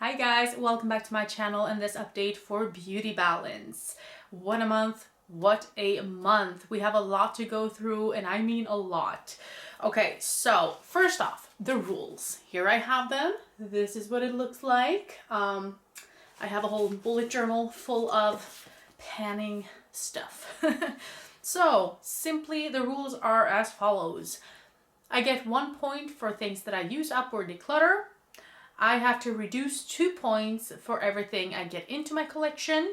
Hi guys, welcome back to my channel and this update for beauty balance. What a month, what a month. We have a lot to go through, and I mean a lot. Okay, so first off, the rules. Here I have them. This is what it looks like. I have a whole bullet journal full of panning stuff. So simply the rules are as follows. I get 1 point for things that I use up or declutter. I have to reduce 2 points for everything I get into my collection.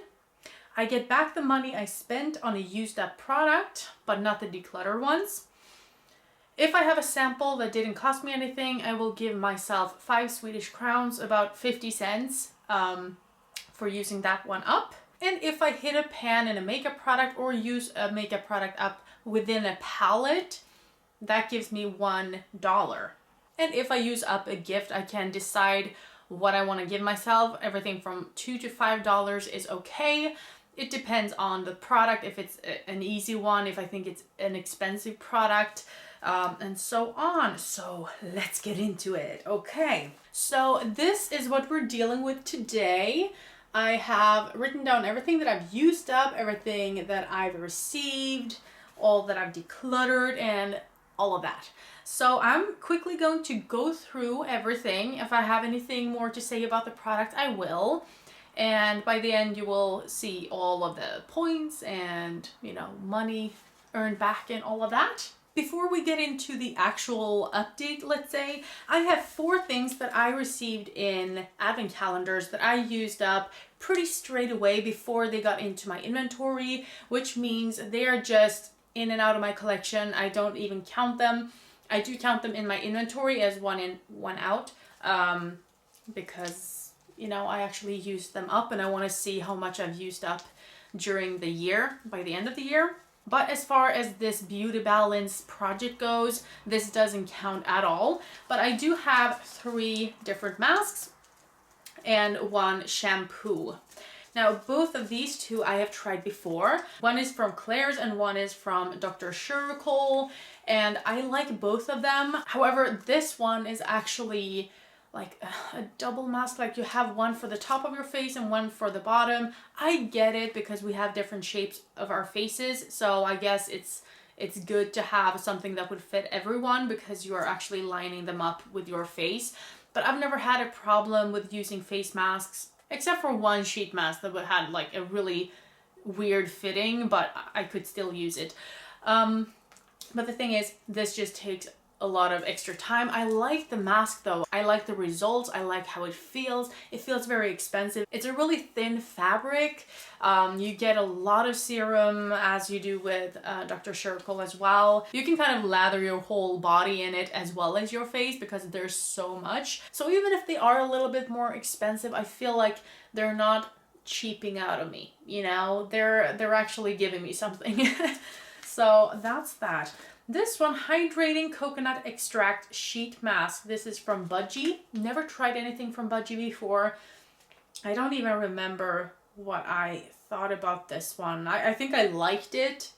I get back the money I spent on a used up product, but not the declutter ones. If I have a sample that didn't cost me anything, I will give myself 5 Swedish crowns, about 50 cents, for using that one up. And if I hit a pan in a makeup product or use a makeup product up within a palette, that gives me $1. And if I use up a gift, I can decide what I want to give myself. Everything from $2 to $5 is okay. It depends on the product, if it's an easy one, if I think it's an expensive product, and so on. So let's get into it. Okay, so this is what we're dealing with today. I have written down everything that I've used up, everything that I've received, all that I've decluttered, and all of that. So I'm quickly going to go through everything. If I have anything more to say about the product, I will. And by the end, you will see all of the points and, money earned back and all of that. Before we get into the actual update, let's say, I have 4 things that I received in advent calendars that I used up pretty straight away before they got into my inventory, which means they are just in and out of my collection. I don't even count them. I do count them in my inventory as one in, one out, because, I actually used them up and I want to see how much I've used up during the year, by the end of the year. But as far as this beauty balance project goes, this doesn't count at all. But I do have 3 different masks and 1 shampoo. Now, both of these 2 I have tried before. One is from Claire's and one is from Dr. Charcoal, and I like both of them. However, this one is actually like a double mask, like you have one for the top of your face and one for the bottom. I get it because we have different shapes of our faces, so I guess it's good to have something that would fit everyone because you are actually lining them up with your face. But I've never had a problem with using face masks, except for one sheet mask that had like a really weird fitting, but I could still use it. But the thing is, this just takes a lot of extra time. I like the mask though. I like the results. I like how it feels. It feels very expensive. It's a really thin fabric. You get a lot of serum, as you do with Dr. Charcoal as well. You can kind of lather your whole body in it as well as your face because there's so much. So even if they are a little bit more expensive, I feel like they're not cheaping out of me. They're actually giving me something. So that's that. This one, Hydrating Coconut Extract Sheet Mask. This is from Budgie. Never tried anything from Budgie before. I don't even remember what I thought about this one. I think I liked it,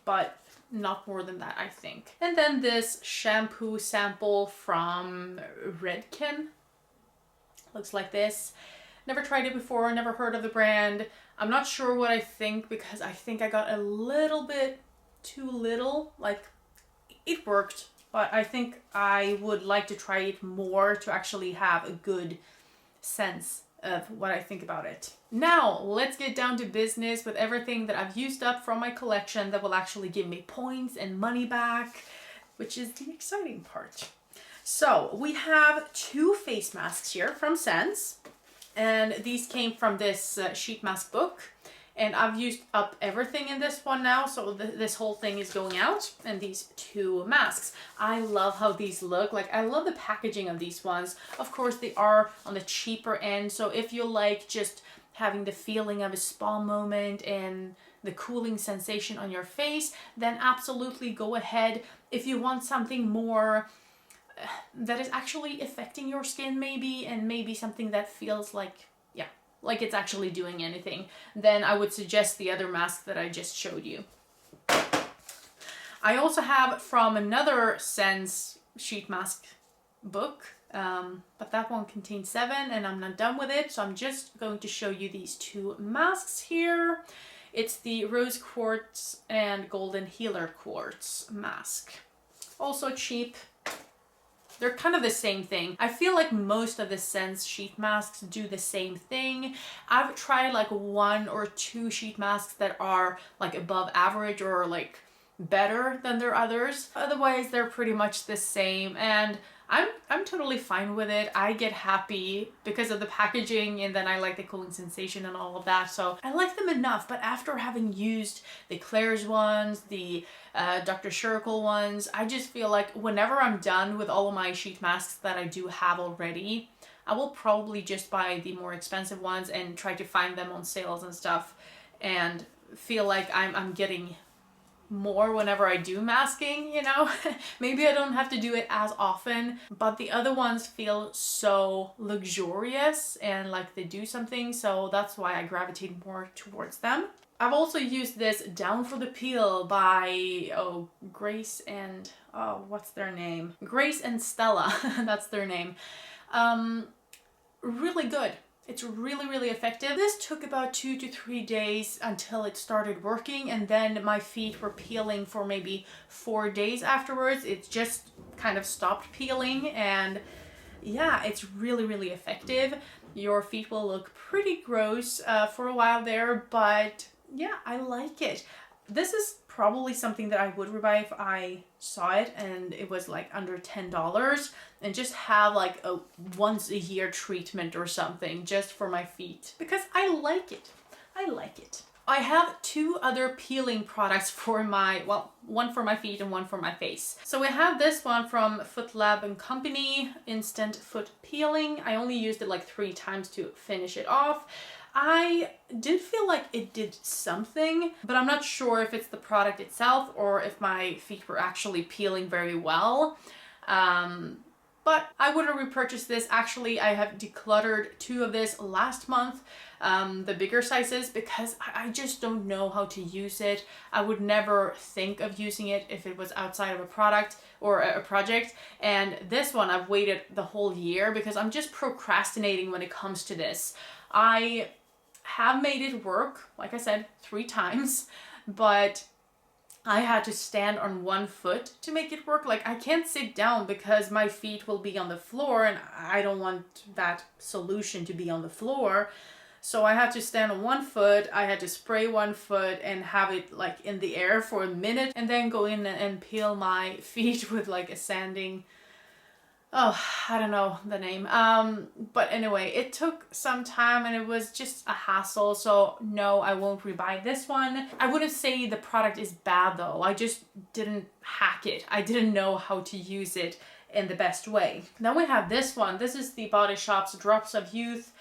but not more than that, I think. And then this shampoo sample from Redken. Looks like this. Never tried it before, never heard of the brand. I'm not sure what I think because I think I got a little bit too little. Like, it worked, but I think I would like to try it more to actually have a good sense of what I think about it. Now, let's get down to business with everything that I've used up from my collection that will actually give me points and money back, which is the exciting part. So, we have 2 face masks here from Sense, and these came from this sheet mask book. And I've used up everything in this one now, so this whole thing is going out. And these 2 masks. I love how these look. Like, I love the packaging of these ones. Of course, they are on the cheaper end, so if you like just having the feeling of a spa moment and the cooling sensation on your face, then absolutely go ahead. If you want something more that is actually affecting your skin maybe, and maybe something that feels like it's actually doing anything, then I would suggest the other mask that I just showed you. I also have from another Sense sheet mask book But that one contains 7 and I'm not done with it. So I'm just going to show you these 2 masks here. It's the Rose Quartz and Golden Healer Quartz mask. Also cheap. They're kind of the same thing. I feel like most of the Sense sheet masks do the same thing. I've tried like 1 or 2 sheet masks that are like above average or like better than their others. Otherwise, they're pretty much the same, and I'm totally fine with it. I get happy because of the packaging, and then I like the cooling sensation and all of that. So I like them enough, but after having used the Claire's ones, the Dr. Shirkle ones, I just feel like whenever I'm done with all of my sheet masks that I do have already, I will probably just buy the more expensive ones and try to find them on sales and stuff, and feel like I'm getting more whenever I do masking, you know. Maybe I don't have to do it as often, but the other ones feel so luxurious and like they do something, so that's why I gravitate more towards them. I've also used this Down for the Peel by Grace and what's their name? Grace and Stella. That's their name. Really good. It's really, really effective. This took about 2 to 3 days until it started working, and then my feet were peeling for maybe 4 days afterwards. It just kind of stopped peeling, and yeah, it's really, really effective. Your feet will look pretty gross for a while there, but yeah, I like it. This is probably something that I would rebuy if I saw it and it was like under $10, and just have like a once a year treatment or something just for my feet, because I like it. I like it. I have 2 other peeling products for my, well, one for my feet and one for my face. So we have this one from Foot Lab and Company, Instant Foot Peeling. I only used it like 3 times to finish it off. I did feel like it did something, but I'm not sure if it's the product itself or if my feet were actually peeling very well. But I wouldn't repurchase this. Actually, I have decluttered 2 of this last month, the bigger sizes, because I just don't know how to use it. I would never think of using it if it was outside of a product or a project. And this one I've waited the whole year because I'm just procrastinating when it comes to this. I have made it work, like I said, 3 times, but I had to stand on 1 foot to make it work. Like, I can't sit down because my feet will be on the floor, and I don't want that solution to be on the floor. So I had to stand on 1 foot, I had to spray 1 foot and have it like in the air for a minute, and then go in and peel my feet with like a sanding, I don't know the name. But anyway, it took some time and it was just a hassle. So no, I won't rebuy this one. I wouldn't say the product is bad though. I just didn't hack it. I didn't know how to use it in the best way. Then we have this one. This is the Body Shop's Drops of Youth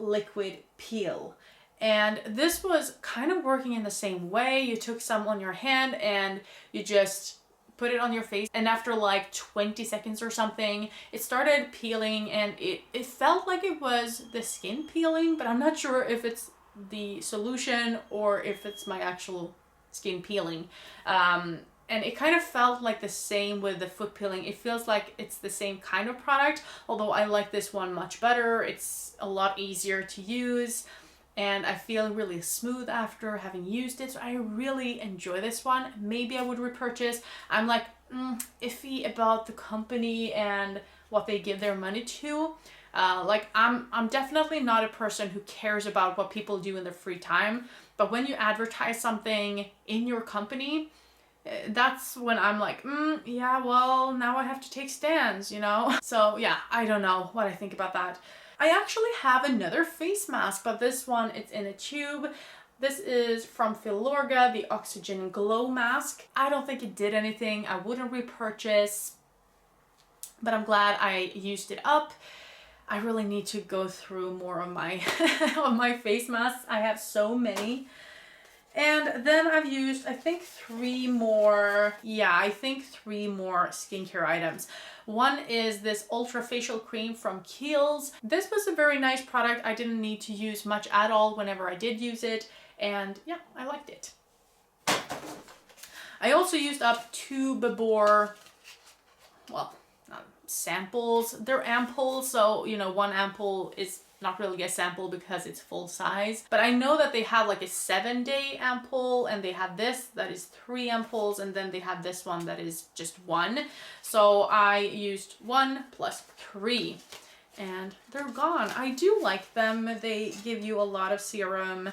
Liquid Peel. And this was kind of working in the same way. You took some on your hand and you just put it on your face, and after like 20 seconds or something, it started peeling, and it felt like it was the skin peeling, but I'm not sure if it's the solution or if it's my actual skin peeling. And it kind of felt like the same with the foot peeling. It feels like it's the same kind of product, although I like this one much better. It's a lot easier to use, and I feel really smooth after having used it. So I really enjoy this one. Maybe I would repurchase. I'm like iffy about the company and what they give their money to. Like I'm definitely not a person who cares about what people do in their free time. But when you advertise something in your company, that's when I'm like, yeah, well, now I have to take stands, you know? So yeah, I don't know what I think about that. I actually have another face mask, but this one, it's in a tube. This is from Filorga, the Oxygen Glow Mask. I don't think it did anything. I wouldn't repurchase, but I'm glad I used it up. I really need to go through more of my, of my face masks. I have so many. And then I've used, I think 3 more skincare items. One is this Ultra Facial Cream from Kiehl's. This was a very nice product. I didn't need to use much at all whenever I did use it. And yeah, I liked it. I also used up 2 Babor, well, samples. They're ampoules, so you know, one ampoule is not really a sample because it's full size. But I know that they have like a 7-day ampoule, and they have this that is 3 ampoules, and then they have this one that is just 1. So I used 1 plus 3 and they're gone. I do like them. They give you a lot of serum.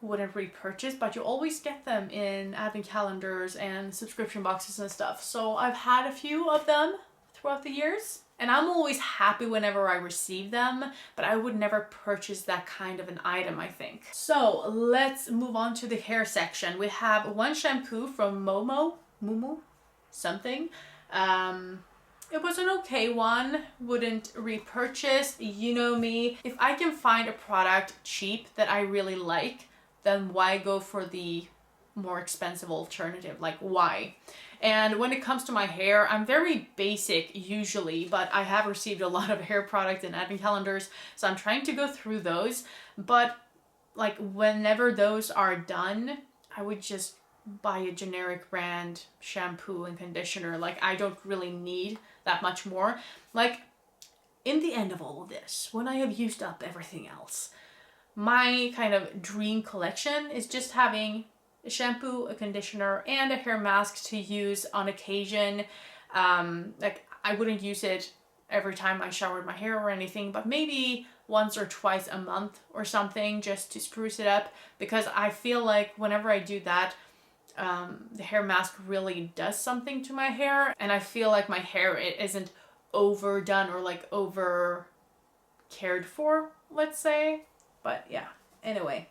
Wouldn't repurchase, but you always get them in advent calendars and subscription boxes and stuff. So I've had a few of them throughout the years, and I'm always happy whenever I receive them, but I would never purchase that kind of an item, I think. So let's move on to the hair section. We have one shampoo from Momo something. It was an okay one, wouldn't repurchase. You know me, if I can find a product cheap that I really like, then why go for the more expensive alternative? Like, why? And when it comes to my hair, I'm very basic usually, but I have received a lot of hair products and advent calendars, so I'm trying to go through those. But like, whenever those are done, I would just buy a generic brand shampoo and conditioner. Like, I don't really need that much more. Like, in the end of all of this, when I have used up everything else, my kind of dream collection is just having a shampoo, a conditioner, and a hair mask to use on occasion. Like, I wouldn't use it every time I showered my hair or anything, but maybe once or twice a month or something, just to spruce it up, because I feel like whenever I do that, the hair mask really does something to my hair, and I feel like my hair, it isn't overdone or like over cared for, let's say. But yeah, anyway,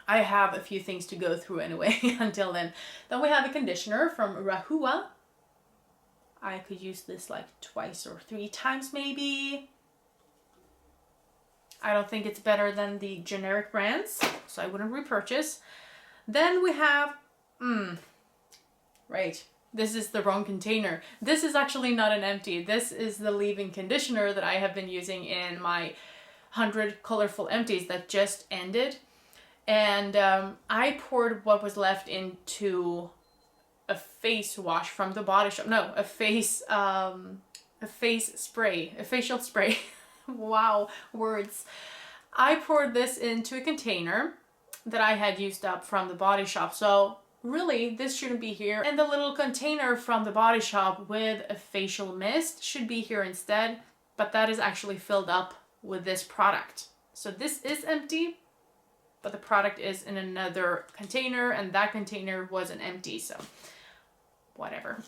I have a few things to go through anyway until then. Then we have a conditioner from Rahua. I could use this like 2 or 3 times maybe. I don't think it's better than the generic brands, so I wouldn't repurchase. Then we have right, this is the wrong container. This is actually not an empty. This is the leave-in conditioner that I have been using in my 100 colorful empties that just ended. And I poured what was left into a face wash from the Body Shop. No, a face spray, a facial spray. Wow, words. I poured this into a container that I had used up from the Body Shop. So really, this shouldn't be here. And the little container from the Body Shop with a facial mist should be here instead, but that is actually filled up with this product. So this is empty, but the product is in another container, and that container wasn't empty, so whatever.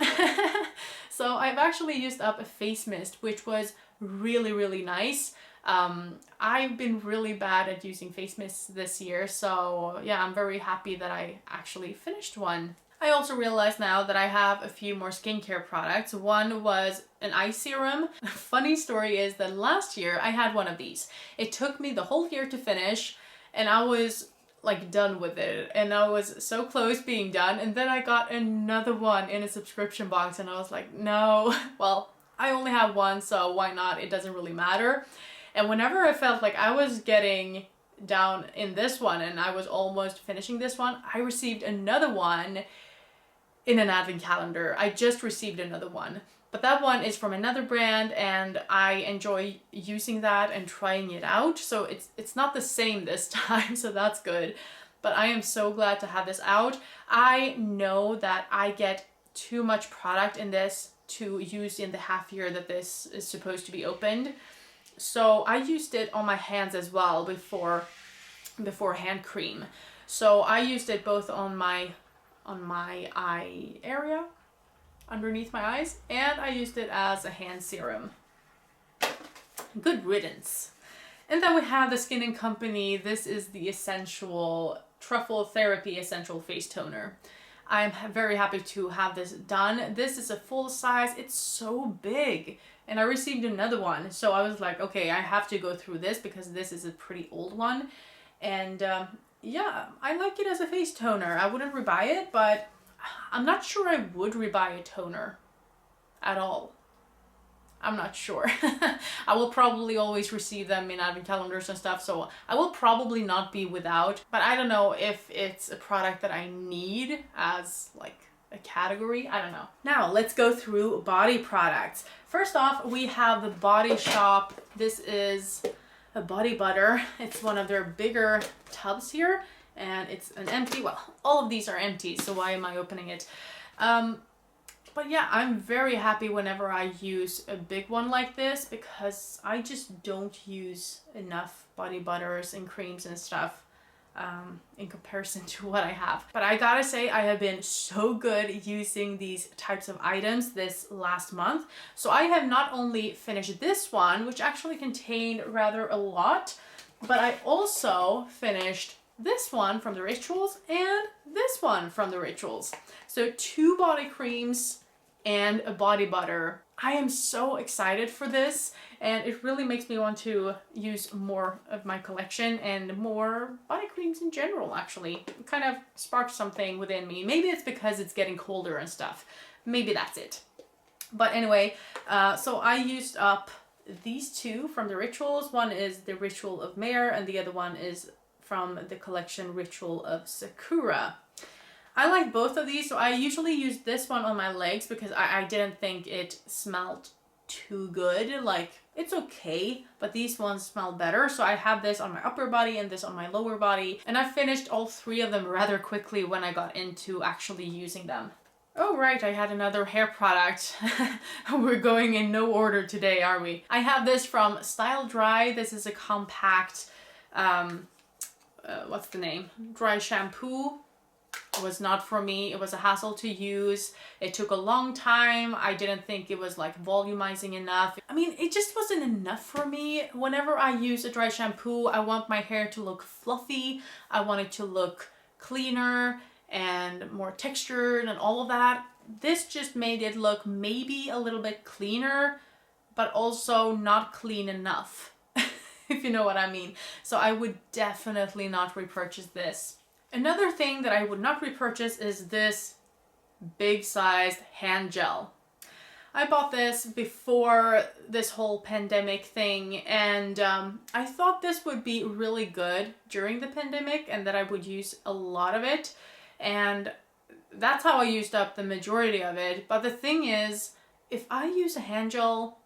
So I've actually used up a face mist, which was really, really nice. I've been really bad at using face mists this year, so yeah, I'm very happy that I actually finished one. I also realized now that I have a few more skincare products. One was an eye serum. Funny story is that last year I had one of these. It took me the whole year to finish, and I was like done with it, and I was so close being done, and then I got another one in a subscription box, and I was like, no. Well, I only have one, so why not? It doesn't really matter. And whenever I felt like I was getting down in this one and I was almost finishing this one, I received another one in an advent calendar. I just received another one, but that one is from another brand, and I enjoy using that and trying it out. So it's not the same this time, so that's good. But I am so glad to have this out. I know that I get too much product in this to use in the half year that this is supposed to be opened. So I used it on my hands as well before hand cream. So I used it both on my eye area, underneath my eyes, and I used it as a hand serum. Good riddance. And then we have the Skin & Company. This is the Essential Truffle Therapy Essential Face Toner. I'm very happy to have this done. This is a full size. It's so big. And I received another one. So I was like, okay, I have to go through this because this is a pretty old one. And yeah, I like it as a face toner. I wouldn't rebuy it, but I'm not sure I would rebuy a toner at all. I'm not sure. I will probably always receive them in advent calendars and stuff, so I will probably not be without. But I don't know if it's a product that I need as like a category. I don't know. Now let's go through body products. First off, we have the Body Shop. This is a body butter. It's one of their bigger tubs here, and it's an empty, well, all of these are empty, so why am I opening it? But yeah, I'm very happy whenever I use a big one like this, because I just don't use enough body butters and creams and stuff in comparison to what I have. But I gotta say, I have been so good using these types of items this last month. So I have not only finished this one, which actually contained rather a lot, but I also finished this one from the Rituals and this one from the Rituals. So 2 body creams and a body butter. I am so excited for this, and it really makes me want to use more of my collection and more body creams in general, actually. It kind of sparked something within me. Maybe it's because it's getting colder and stuff. Maybe that's it. But anyway, so I used up these 2 from the Rituals. One is the Ritual of Mare, and the other one is from the collection Ritual of Sakura. I like both of these, so I usually use this one on my legs because I didn't think it smelled too good. Like, it's okay, but these ones smell better. So I have this on my upper body and this on my lower body. And I finished all 3 of them rather quickly when I got into actually using them. Oh right, I had another hair product. We're going in no order today, are we? I have this from Style Dry. This is a compact, what's the name? Dry shampoo. It was not for me. It was a hassle to use. It took a long time. I didn't think it was like volumizing enough. I mean, it just wasn't enough for me. Whenever I use a dry shampoo, I want my hair to look fluffy. I want it to look cleaner and more textured and all of that. This just made it look maybe a little bit cleaner, but also not clean enough, if you know what I mean. So I would definitely not repurchase this. Another thing that I would not repurchase is this big sized hand gel. I bought this before this whole pandemic thing, and I thought this would be really good during the pandemic and that I would use a lot of it, and that's how I used up the majority of it. But the thing is, if I use a hand gel,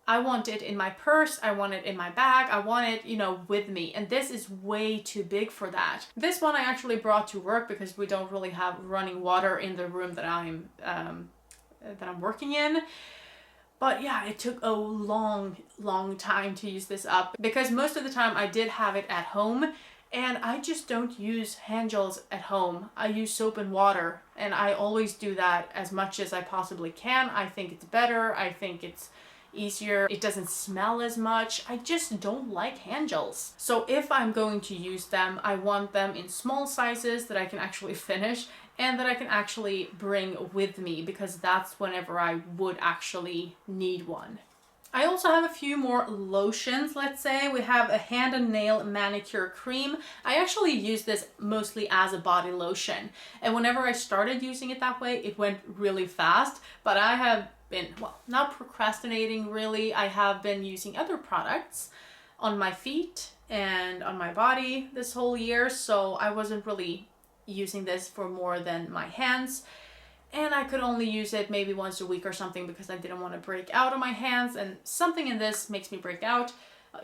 I want it in my purse, I want it in my bag, I want it, you know, with me. And this is way too big for that. This one I actually brought to work because we don't really have running water in the room that I'm working in. But yeah, it took a long time to use this up because most of the time I did have it at home, and I just don't use hand gels at home. I use soap and water, and I always do that as much as I possibly can. I think it's better. I think it's easier. It doesn't smell as much. I just don't like hand gels. So if I'm going to use them, I want them in small sizes that I can actually finish and that I can actually bring with me, because that's whenever I would actually need one. I also have a few more lotions, let's say. We have a hand and nail manicure cream. I actually use this mostly as a body lotion. And whenever I started using it that way, it went really fast. But I have been, well, not procrastinating really. I have been using other products on my feet and on my body this whole year. So I wasn't really using this for more than my hands. And I could only use it maybe once a week or something because I didn't want to break out on my hands, and something in this makes me break out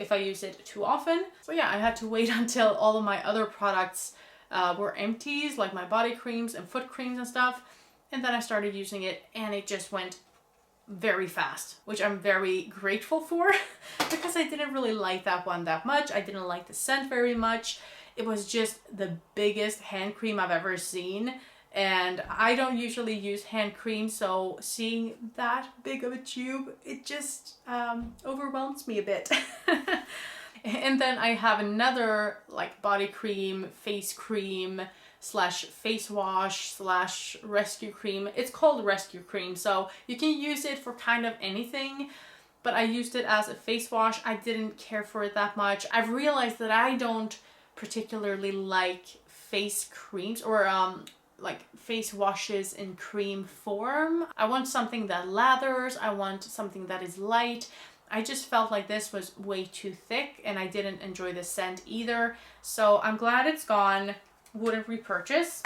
if I use it too often. So yeah, I had to wait until all of my other products were empties, like my body creams and foot creams and stuff. And then I started using it, and it just went very fast, which I'm very grateful for because I didn't really like that one that much. I didn't like the scent very much. It was just the biggest hand cream I've ever seen. And I don't usually use hand cream, so seeing that big of a tube, it just overwhelms me a bit. And then I have another like body cream, face cream slash face wash slash rescue cream. It's called rescue cream, so you can use it for kind of anything, but I used it as a face wash. I didn't care for it that much. I've realized that I don't particularly like face creams or like face washes in cream form. I want something that lathers. I want something that is light. I just felt like this was way too thick, and I didn't enjoy the scent either. So I'm glad it's gone. Wouldn't repurchase.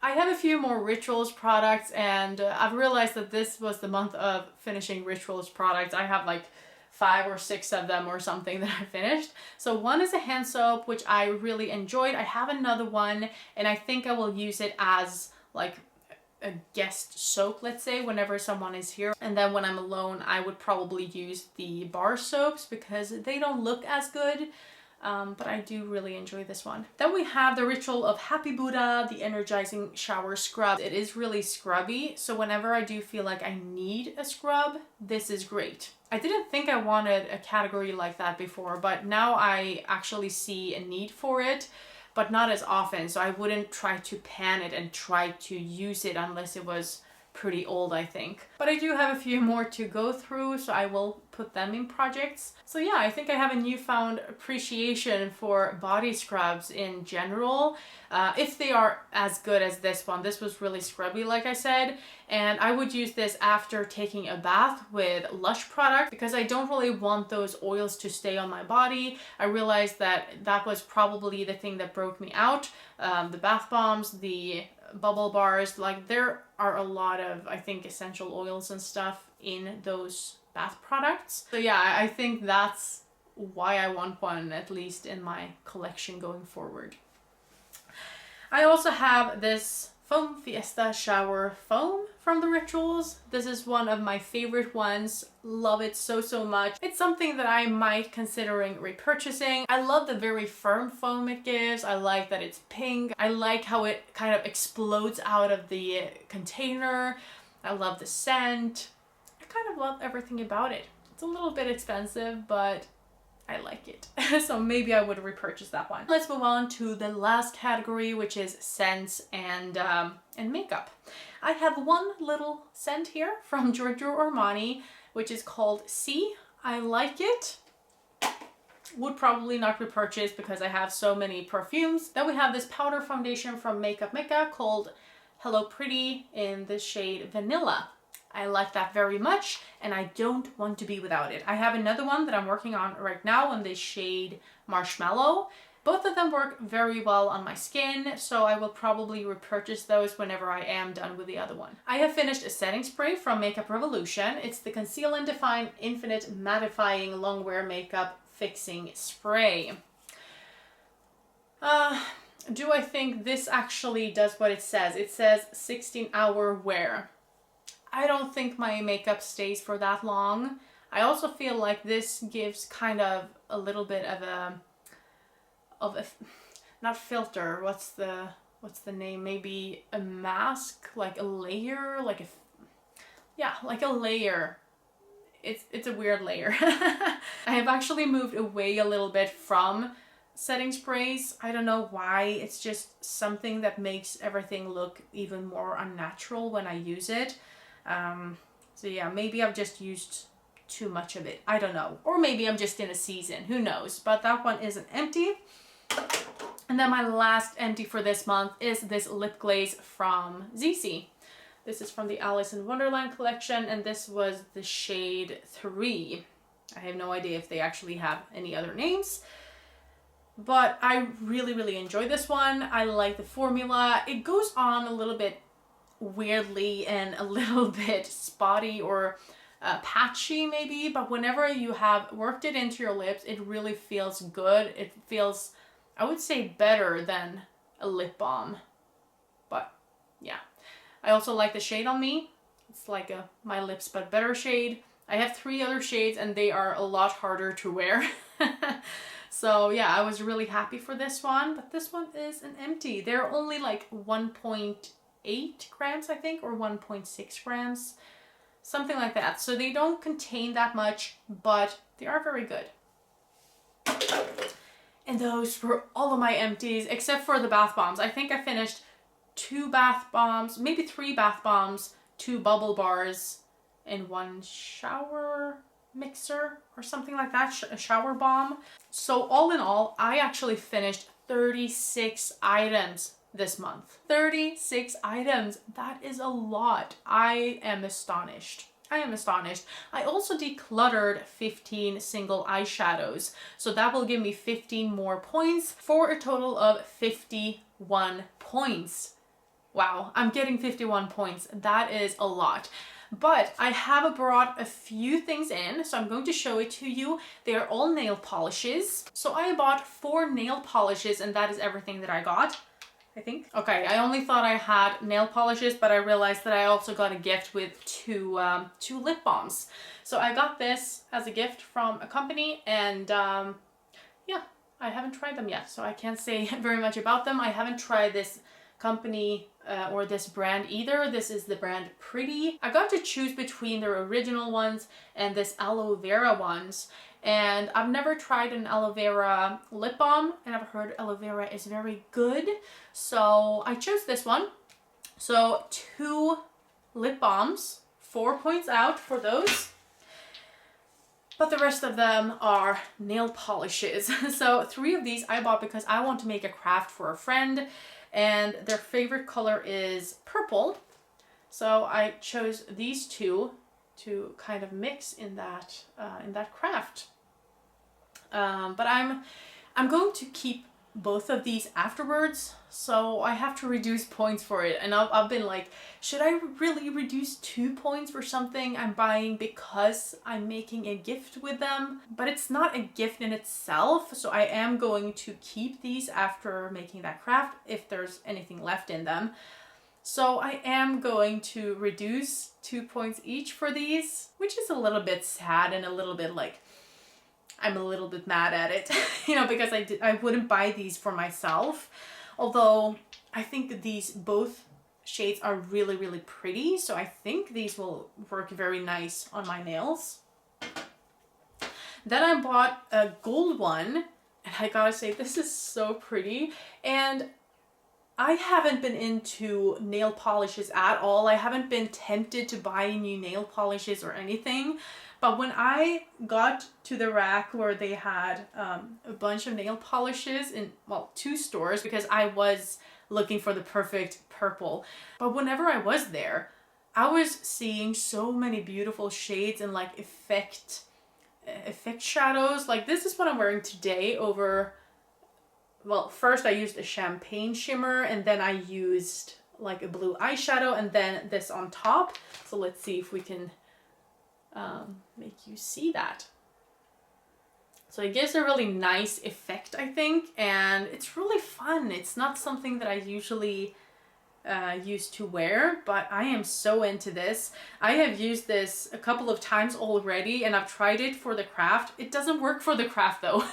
I have a few more Rituals products, and I've realized that this was the month of finishing Rituals products. I have like 5 or 6 of them or something that I finished. So one is a hand soap, which I really enjoyed. I have another one, and I think I will use it as like a guest soap, let's say, whenever someone is here. And then when I'm alone, I would probably use the bar soaps because they don't look as good. But I do really enjoy this one. Then we have the Ritual of Happy Buddha, the Energizing Shower Scrub. It is really scrubby, so whenever I do feel like I need a scrub, this is great. I didn't think I wanted a category like that before, but now I actually see a need for it, but not as often, so I wouldn't try to pan it and try to use it unless it was pretty old, I think. But I do have a few more to go through, so I will put them in projects. So yeah, I think I have a newfound appreciation for body scrubs in general, if they are as good as this one. This was really scrubby, like I said, and I would use this after taking a bath with Lush product because I don't really want those oils to stay on my body. I realized that that was probably the thing that broke me out. The bath bombs, the bubble bars, like there are a lot of, I think, essential oils and stuff in those bath products. So yeah, I think that's why I want one, at least in my collection going forward. I also have this Foam Fiesta Shower Foam from the Rituals. This is one of my favorite ones. Love it so, so much. It's something that I might considering repurchasing. I love the very firm foam it gives. I like that it's pink. I like how it kind of explodes out of the container. I love the scent. I kind of love everything about it. It's a little bit expensive, but I like it. So maybe I would repurchase that one. Let's move on to the last category, which is scents and makeup. I have one little scent here from Giorgio Armani, which is called C. I like it. Would probably not repurchase because I have so many perfumes. Then we have this powder foundation from Makeup called Hello Pretty in the shade Vanilla. I like that very much, and I don't want to be without it. I have another one that I'm working on right now in the shade Marshmallow. Both of them work very well on my skin, so I will probably repurchase those whenever I am done with the other one. I have finished a setting spray from Makeup Revolution. It's the Conceal and Define Infinite Mattifying Longwear Makeup Fixing Spray. Do I think this actually does what it says? It says 16-hour wear. I don't think my makeup stays for that long. I also feel like this gives kind of a little bit of a not filter, what's the name, maybe a mask, like a layer, like a layer. It's a weird layer. I have actually moved away a little bit from setting sprays. I don't know why. It's just something that makes everything look even more unnatural when I use it. So yeah, maybe I've just used too much of it. I don't know. Or maybe I'm just in a season. Who knows? But that one isn't empty. And then my last empty for this month is this lip glaze from ZC. This is from the Alice in Wonderland collection, and this was the shade 3. I have no idea if they actually have any other names. But I really, really enjoy this one. I like the formula. It goes on a little bit weirdly and a little bit spotty or patchy maybe, but whenever you have worked it into your lips, it really feels good. It feels, I would say, better than a lip balm. But yeah, I also like the shade on me. It's like a My Lips But Better shade. I have 3 other shades and they are a lot harder to wear. So yeah, I was really happy for this one, but this one is an empty. They're only like 1.8 grams, I think, or 1.6 grams, something like that. So they don't contain that much, but they are very good. And those were all of my empties, except for the bath bombs. I think I finished 2 bath bombs, maybe 3 bath bombs, 2 bubble bars, and 1 shower mixer or something like that, a shower bomb. So all in all, I actually finished 36 items this month. 36 items. That is a lot. I am astonished. I am astonished. I also decluttered 15 single eyeshadows. So that will give me 15 more points for a total of 51 points. Wow, I'm getting 51 points. That is a lot. But I have brought a few things in, so I'm going to show it to you. They are all nail polishes. So I bought 4 nail polishes, and that is everything that I got, I think. Okay, I only thought I had nail polishes, but I realized that I also got a gift with two lip balms. So I got this as a gift from a company, and yeah, I haven't tried them yet, so I can't say very much about them. I haven't tried this company or this brand either. This is the brand Pretty. I got to choose between their original ones and this aloe vera ones, and I've never tried an aloe vera lip balm, and I've heard aloe vera is very good, so I chose this one. So 2 lip balms, 4 points out for those. But the rest of them are nail polishes. So 3 of these I bought because I want to make a craft for a friend, and their favorite color is purple. So I chose these 2 to kind of mix in that craft. But I'm going to keep both of these afterwards, so I have to reduce points for it. And I've been like, should I really reduce 2 points for something I'm buying because I'm making a gift with them? But it's not a gift in itself, so I am going to keep these after making that craft if there's anything left in them. So I am going to reduce 2 points each for these, which is a little bit sad and a little bit like, I'm a little bit mad at it, you know, because I wouldn't buy these for myself. Although I think these both shades are really, really pretty. So I think these will work very nice on my nails. Then I bought a gold one, and I gotta say, this is so pretty. And I haven't been into nail polishes at all. I haven't been tempted to buy new nail polishes or anything. But when I got to the rack where they had a bunch of nail polishes in, well, 2 stores, because I was looking for the perfect purple. But whenever I was there, I was seeing so many beautiful shades and like effect shadows. Like this is what I'm wearing today over, well, first I used a champagne shimmer, and then I used like a blue eyeshadow, and then this on top. So let's see if we can make you see that. So it gives a really nice effect, I think, and it's really fun. It's not something that I usually used to wear, but I am so into this. I have used this a couple of times already, and I've tried it for the craft. It doesn't work for the craft though.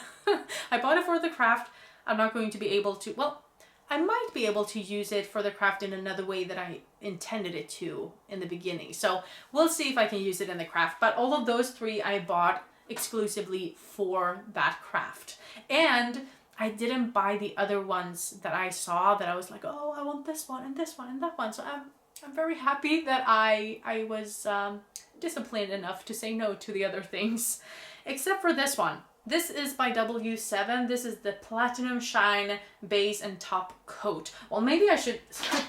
I bought it for the craft. I'm not going to be able to, well, I might be able to use it for the craft in another way that I intended it to in the beginning. So we'll see if I can use it in the craft. But all of those 3 I bought exclusively for that craft. And I didn't buy the other ones that I saw that I was like, oh, I want this one and this one and that one. So I'm very happy that I was disciplined enough to say no to the other things, except for this one. This is by W7. This is the Platinum Shine Base and Top Coat. Well, maybe I should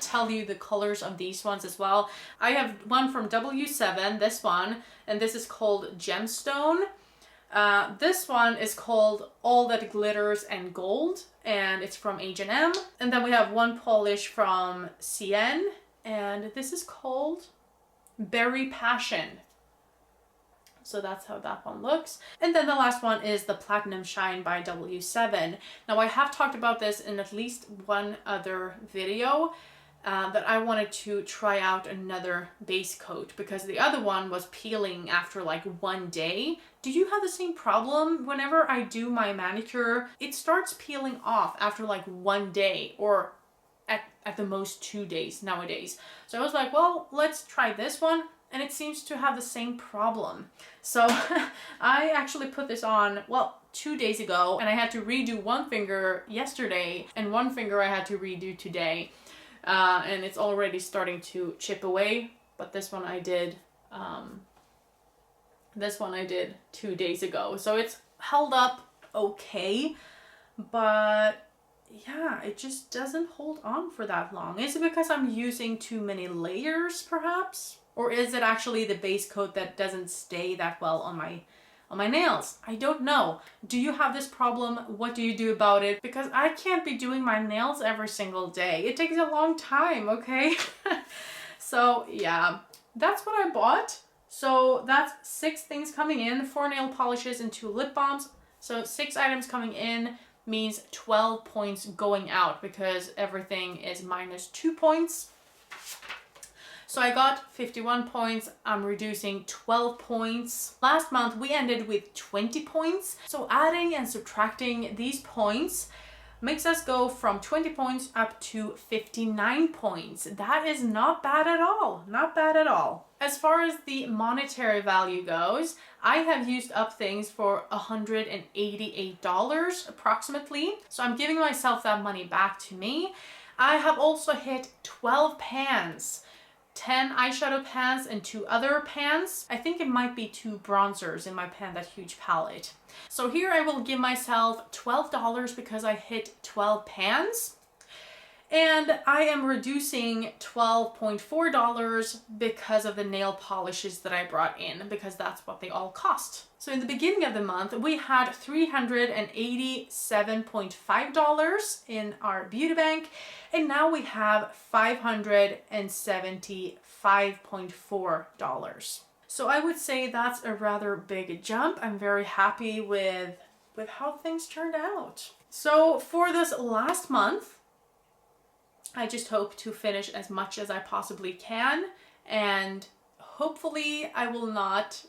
tell you the colors of these ones as well. I have one from W7, this one, and this is called Gemstone. This one is called All That Glitters and Gold, and it's from H&M. And then we have one polish from CN, and this is called Berry Passion. So that's how that one looks. And then the last one is the Platinum Shine by W7. Now I have talked about this in at least one other video, that I wanted to try out another base coat because the other one was peeling after like 1 day. Do you have the same problem? Whenever I do my manicure, it starts peeling off after like 1 day, or at the most 2 days nowadays. So I was like, well, let's try this one. And it seems to have the same problem. So I actually put this on, well, 2 days ago, and I had to redo one finger yesterday, and one finger I had to redo today. And it's already starting to chip away, but this one I did 2 days ago. So it's held up okay, but yeah, it just doesn't hold on for that long. Is it because I'm using too many layers perhaps? Or is it actually the base coat that doesn't stay that well on on my nails? I don't know. Do you have this problem? What do you do about it? Because I can't be doing my nails every single day. It takes a long time, okay? So yeah, that's what I bought. So that's 6 things coming in, 4 nail polishes and 2 lip balms. So 6 items coming in means 12 points going out because everything is minus 2 points. So I got 51 points, I'm reducing 12 points. Last month we ended with 20 points. So adding and subtracting these points makes us go from 20 points up to 59 points. That is not bad at all, not bad at all. As far as the monetary value goes, I have used up things for $188 approximately. So I'm giving myself that money back to me. I have also hit 12 pans. 10 eyeshadow pans and 2 other pans. I think it might be 2 bronzers in my pan, that huge palette. So here I will give myself $12 because I hit 12 pans. And I am reducing $12.4 because of the nail polishes that I brought in, because that's what they all cost. So in the beginning of the month, we had $387.5 in our beauty bank, and now we have $575.4. So I would say that's a rather big jump. I'm very happy with how things turned out. So for this last month, I just hope to finish as much as I possibly can, and hopefully I will not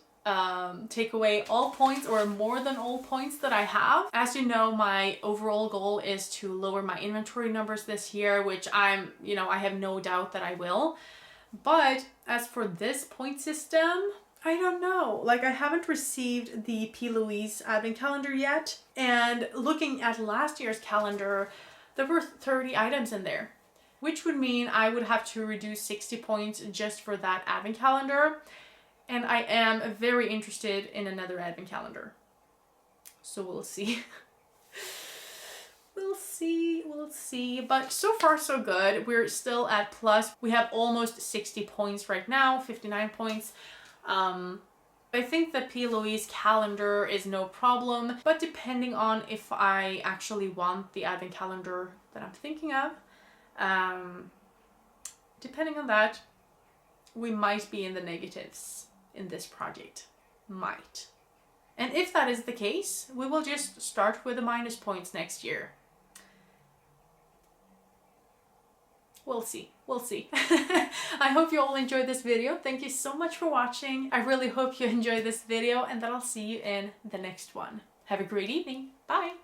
take away all points or more than all points that I have. As you know, my overall goal is to lower my inventory numbers this year, which I have no doubt that I will. But as for this point system, I don't know. Like, I haven't received the P. Louise advent calendar yet, and looking at last year's calendar, there were 30 items in there, which would mean I would have to reduce 60 points just for that advent calendar. And I am very interested in another advent calendar. So we'll see. We'll see. But so far so good. We're still at plus. We have almost 60 points right now, 59 points. I think the P. Louise calendar is no problem, but depending on if I actually want the advent calendar that I'm thinking of, depending on that, we might be in the negatives in this project. Might. And if that is the case, we will just start with the minus points next year. We'll see. I hope you all enjoyed this video. Thank you so much for watching. I really hope you enjoyed this video, and that I'll see you in the next one. Have a great evening. Bye.